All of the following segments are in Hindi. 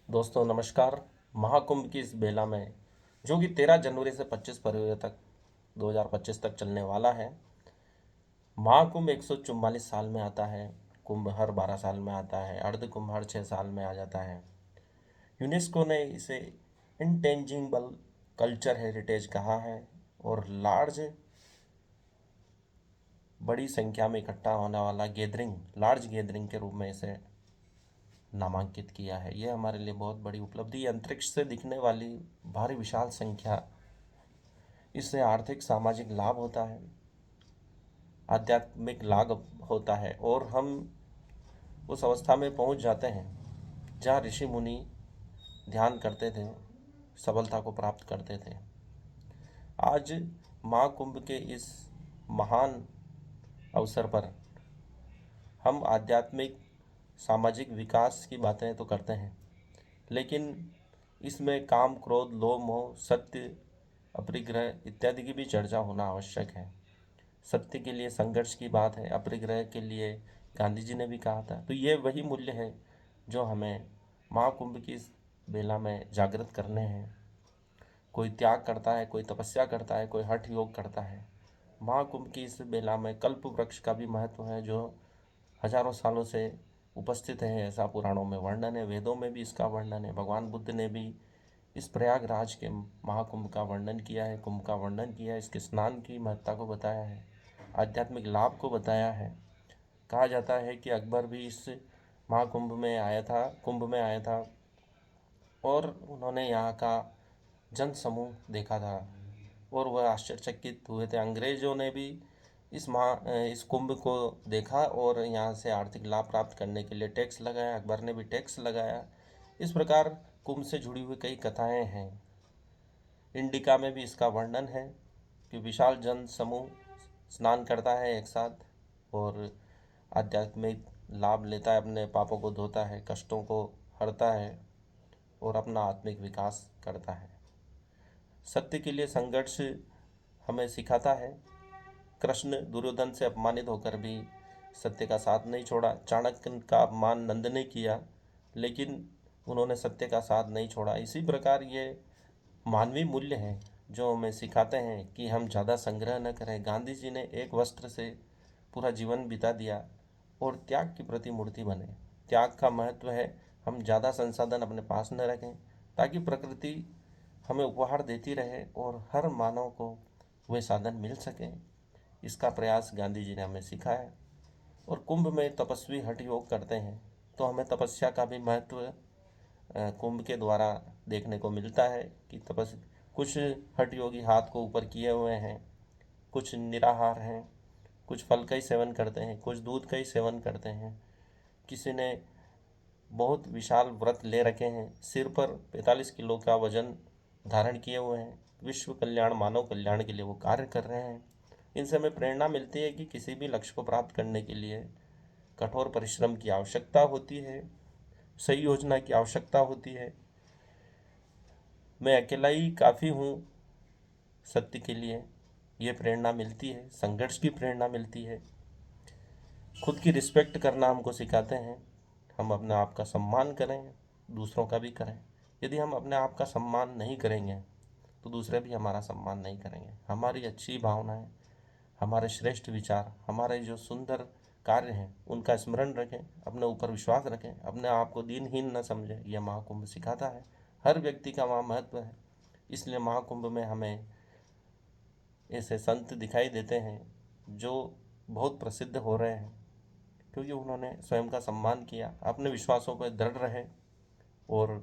दोस्तों नमस्कार। महाकुंभ की इस बेला में जो कि 13 जनवरी से 25 फरवरी तक 2025 तक चलने वाला है। महाकुंभ 144 साल में आता है। कुंभ हर 12 साल में आता है। अर्ध कुंभ हर 6 साल में आ जाता है। यूनेस्को ने इसे इंटेंजिबल कल्चर हेरिटेज कहा है और बड़ी संख्या में इकट्ठा होने वाला लार्ज गैदरिंग के रूप में इसे नामांकित किया है। यह हमारे लिए बहुत बड़ी उपलब्धि है। अंतरिक्ष से दिखने वाली भारी विशाल संख्या, इससे आर्थिक सामाजिक लाभ होता है, आध्यात्मिक लाभ होता है और हम उस अवस्था में पहुंच जाते हैं जहाँ ऋषि मुनि ध्यान करते थे, सफलता को प्राप्त करते थे। आज महाकुंभ के इस महान अवसर पर हम आध्यात्मिक सामाजिक विकास की बातें तो करते हैं, लेकिन इसमें काम क्रोध लोभ मोह सत्य अपरिग्रह इत्यादि की भी चर्चा होना आवश्यक है। सत्य के लिए संघर्ष की बात है, अपरिग्रह के लिए गांधी जी ने भी कहा था। तो ये वही मूल्य है जो हमें महाकुंभ की इस बेला में जागृत करने हैं। कोई त्याग करता है, कोई तपस्या करता है, कोई हठ योग करता है। महाकुंभ की इस बेला में कल्प वृक्ष का भी महत्व है, जो हजारों सालों से उपस्थित है, ऐसा पुराणों में वर्णन है, वेदों में भी इसका वर्णन है। भगवान बुद्ध ने भी इस प्रयागराज के महाकुंभ का वर्णन किया है, कुंभ का वर्णन किया है, इसके स्नान की महत्ता को बताया है, आध्यात्मिक लाभ को बताया है। कहा जाता है कि अकबर भी इस महाकुंभ में आया था, कुंभ में आया था और उन्होंने यहाँ का जन समूह देखा था और वह आश्चर्यचकित हुए थे। अंग्रेजों ने भी इस कुंभ को देखा और यहाँ से आर्थिक लाभ प्राप्त करने के लिए टैक्स लगाया। अकबर ने भी टैक्स लगाया। इस प्रकार कुंभ से जुड़ी हुई कई कथाएं हैं। इंडिका में भी इसका वर्णन है कि विशाल जन समूह स्नान करता है एक साथ और आध्यात्मिक लाभ लेता है, अपने पापों को धोता है, कष्टों को हरता है और अपना आत्मिक विकास करता है। सत्य के लिए संघर्ष हमें सिखाता है। कृष्ण दुर्योधन से अपमानित होकर भी सत्य का साथ नहीं छोड़ा। चाणक्य का अपमान नंद ने किया, लेकिन उन्होंने सत्य का साथ नहीं छोड़ा। इसी प्रकार ये मानवीय मूल्य हैं जो हमें सिखाते हैं कि हम ज़्यादा संग्रह न करें। गांधी जी ने एक वस्त्र से पूरा जीवन बिता दिया और त्याग की प्रतिमूर्ति बने। त्याग का महत्व है हम ज़्यादा संसाधन अपने पास न रखें, ताकि प्रकृति हमें उपहार देती रहे और हर मानव को वे साधन मिल सकें। इसका प्रयास गांधी जी ने हमें सिखाया। और कुंभ में तपस्वी हठ योग करते हैं, तो हमें तपस्या का भी महत्व कुंभ के द्वारा देखने को मिलता है कि कुछ हठ योगी हाथ को ऊपर किए हुए हैं, कुछ निराहार हैं, कुछ फल का ही सेवन करते हैं, कुछ दूध का ही सेवन करते हैं, किसी ने बहुत विशाल व्रत ले रखे हैं, सिर पर 45 किलो का वजन धारण किए हुए हैं। विश्व कल्याण मानव कल्याण के लिए वो कार्य कर रहे हैं। इनसे हमें प्रेरणा मिलती है कि किसी भी लक्ष्य को प्राप्त करने के लिए कठोर परिश्रम की आवश्यकता होती है, सही योजना की आवश्यकता होती है। मैं अकेला ही काफ़ी हूँ सत्य के लिए, ये प्रेरणा मिलती है। संघर्ष की प्रेरणा मिलती है। खुद की रिस्पेक्ट करना हमको सिखाते हैं। हम अपने आप का सम्मान करें, दूसरों का भी करें। यदि हम अपने आप का सम्मान नहीं करेंगे तो दूसरे भी हमारा सम्मान नहीं करेंगे। हमारी अच्छी भावनाएं, हमारे श्रेष्ठ विचार, हमारे जो सुंदर कार्य हैं उनका स्मरण रखें, अपने ऊपर विश्वास रखें, अपने आप को दीनहीन न समझें। यह महाकुंभ सिखाता है। हर व्यक्ति का वहाँ महत्व है। इसलिए महाकुंभ में हमें ऐसे संत दिखाई देते हैं जो बहुत प्रसिद्ध हो रहे हैं, क्योंकि उन्होंने स्वयं का सम्मान किया, अपने विश्वासों पर दृढ़ रहे। और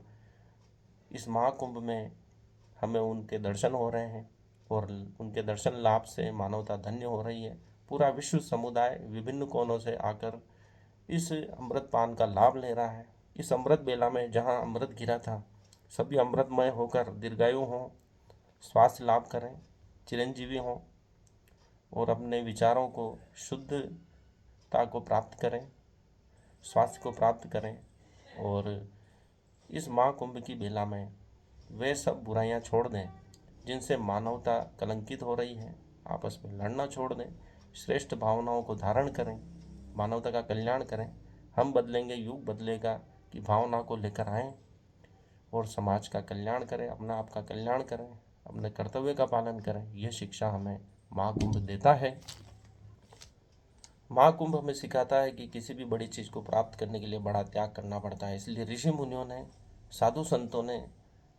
इस महाकुंभ में हमें उनके दर्शन हो रहे हैं और उनके दर्शन लाभ से मानवता धन्य हो रही है। पूरा विश्व समुदाय विभिन्न कोनों से आकर इस अमृत पान का लाभ ले रहा है। इस अमृत बेला में जहाँ अमृत गिरा था, सभी अमृतमय होकर दीर्घायु हों, स्वास्थ्य लाभ करें, चिरंजीवी हों और अपने विचारों को शुद्धता को प्राप्त करें, स्वास्थ्य को प्राप्त करें। और इस महाकुंभ की बेला में वे सब बुराइयां छोड़ दें जिनसे मानवता कलंकित हो रही है। आपस में लड़ना छोड़ दें, श्रेष्ठ भावनाओं को धारण करें, मानवता का कल्याण करें। हम बदलेंगे, युग बदलेगा की भावना को लेकर आएँ और समाज का कल्याण करें, अपना आपका कल्याण करें, अपने कर्तव्य का पालन करें। यह शिक्षा हमें महाकुंभ देता है। महाकुंभ हमें सिखाता है कि किसी भी बड़ी चीज़ को प्राप्त करने के लिए बड़ा त्याग करना पड़ता है। इसलिए ऋषि मुनियों ने, साधु संतों ने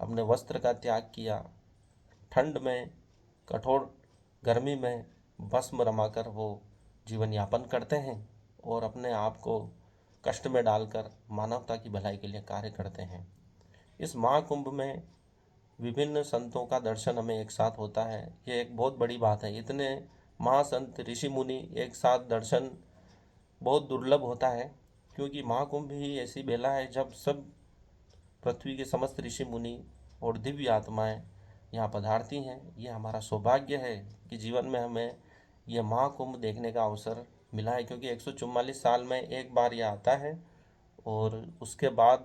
अपने वस्त्र का त्याग किया, ठंड में, कठोर गर्मी में भस्म रमाकर वो जीवन यापन करते हैं और अपने आप को कष्ट में डालकर मानवता की भलाई के लिए कार्य करते हैं। इस महाकुंभ में विभिन्न संतों का दर्शन हमें एक साथ होता है। ये एक बहुत बड़ी बात है। इतने महासंत ऋषि मुनि एक साथ दर्शन बहुत दुर्लभ होता है, क्योंकि महाकुंभ ही ऐसी बेला है जब सब पृथ्वी के समस्त ऋषि मुनि और दिव्य आत्माएं यहाँ पधारती हैं। ये हमारा सौभाग्य है कि जीवन में हमें यह महाकुंभ देखने का अवसर मिला है, क्योंकि 144 साल में एक बार यह आता है और उसके बाद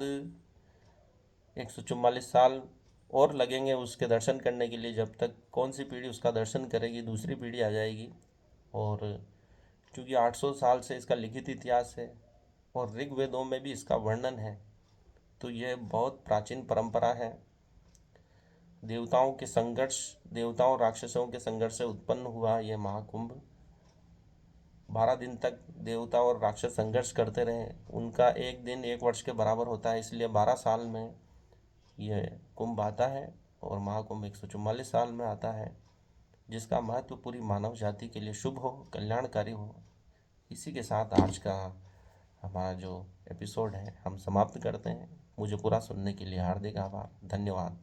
144 साल और लगेंगे उसके दर्शन करने के लिए। जब तक कौन सी पीढ़ी उसका दर्शन करेगी, दूसरी पीढ़ी आ जाएगी। और क्योंकि 800 साल से इसका लिखित इतिहास है और ऋग्वेदों में भी इसका वर्णन है, तो यह बहुत प्राचीन परंपरा है। देवताओं के संघर्ष, देवताओं और राक्षसों के संघर्ष से उत्पन्न हुआ यह महाकुंभ। 12 दिन तक देवता और राक्षस संघर्ष करते रहे। उनका एक दिन 1 वर्ष के बराबर होता है, इसलिए 12 साल में यह कुंभ आता है और महाकुंभ 144 साल में आता है, जिसका महत्व पूरी मानव जाति के लिए शुभ हो, कल्याणकारी हो। इसी के साथ आज का हमारा जो एपिसोड है हम समाप्त करते हैं। मुझे पूरा सुनने के लिए हार्दिक आभार। धन्यवाद।